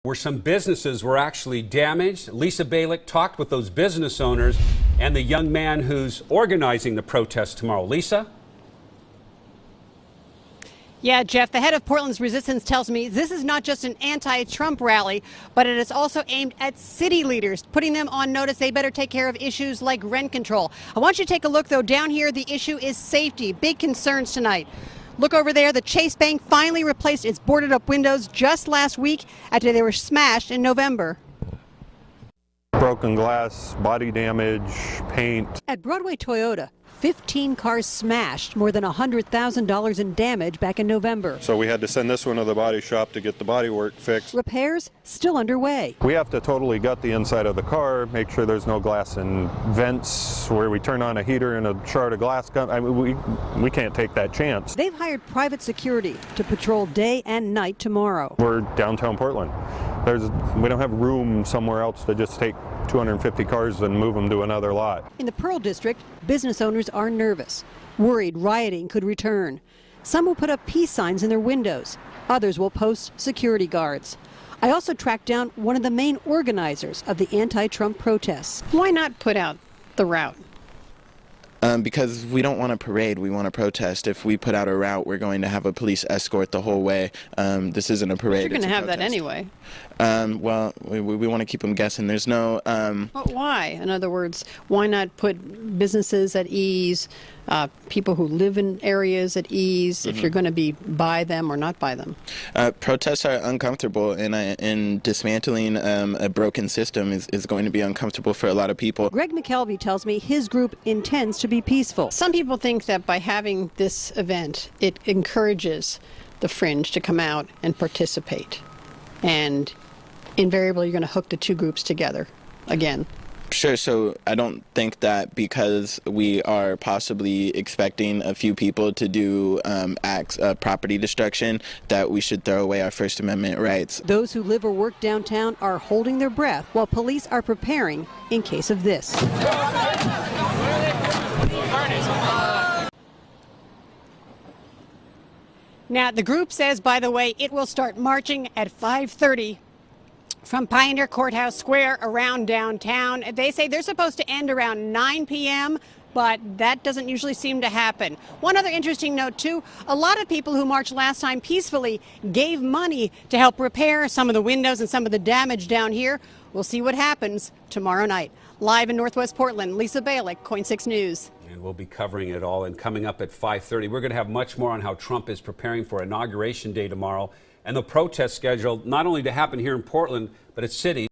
where some businesses were actually damaged. Lisa Balick talked with those business owners and the young man who's organizing the protest tomorrow. Lisa? Yeah, Jeff, the head of Portland's resistance tells me this is not just an anti-Trump rally, but it is also aimed at city leaders, putting them on notice they better take care of issues like rent control. I want you to take a look, though. Down here, the issue is safety. Big concerns tonight. Look over there. The Chase Bank finally replaced its boarded up windows just last week after they were smashed in November. Broken glass, body damage, paint. At Broadway Toyota, 15 cars smashed, more than $100,000 in damage back in November. So we had to send this one to the body shop to get the bodywork fixed. Repairs still underway. We have to totally gut the inside of the car, make sure there's no glass in vents where we turn on a heater and a shard of glass comes. I mean, we can't take that chance. They've hired private security to patrol day and night tomorrow. We're downtown Portland. We don't have room somewhere else to just take 250 cars and move them to another lot. In the Pearl District, business owners are nervous, worried rioting could return. Some will put up peace signs in their windows. Others will post security guards. I also tracked down one of the main organizers of the anti-Trump protests. Why not put out the route? Because we don't want a parade, we want to protest. If we put out a route, we're going to have a police escort the whole way. This isn't a parade. You're going to have that anyway. Well, we want to keep them guessing. There's no... But why? In other words, why not put businesses at ease, people who live in areas at ease, if you're going to be by them or not by them? Protests are uncomfortable, and dismantling a broken system is going to be uncomfortable for a lot of people. Greg McKelvey tells me his group intends to be peaceful. Some people think that by having this event, it encourages the fringe to come out and participate. And invariably, you're going to hook the two groups together again. Sure, so I don't think that because we are possibly expecting a few people to do acts of property destruction that we should throw away our First Amendment rights. Those who live or work downtown are holding their breath while police are preparing in case of this. Now, the group says, by the way, it will start marching at 5:30 from Pioneer Courthouse Square around downtown. They say they're supposed to end around 9 p.m., but that doesn't usually seem to happen. One other interesting note, too, a lot of people who marched last time peacefully gave money to help repair some of the windows and some of the damage down here. We'll see what happens tomorrow night. Live in Northwest Portland, Lisa Balick, KOIN 6 News. And we'll be covering it all. And coming up at 5:30, we're going to have much more on how Trump is preparing for Inauguration Day tomorrow and the protest scheduled not only to happen here in Portland, but at cities.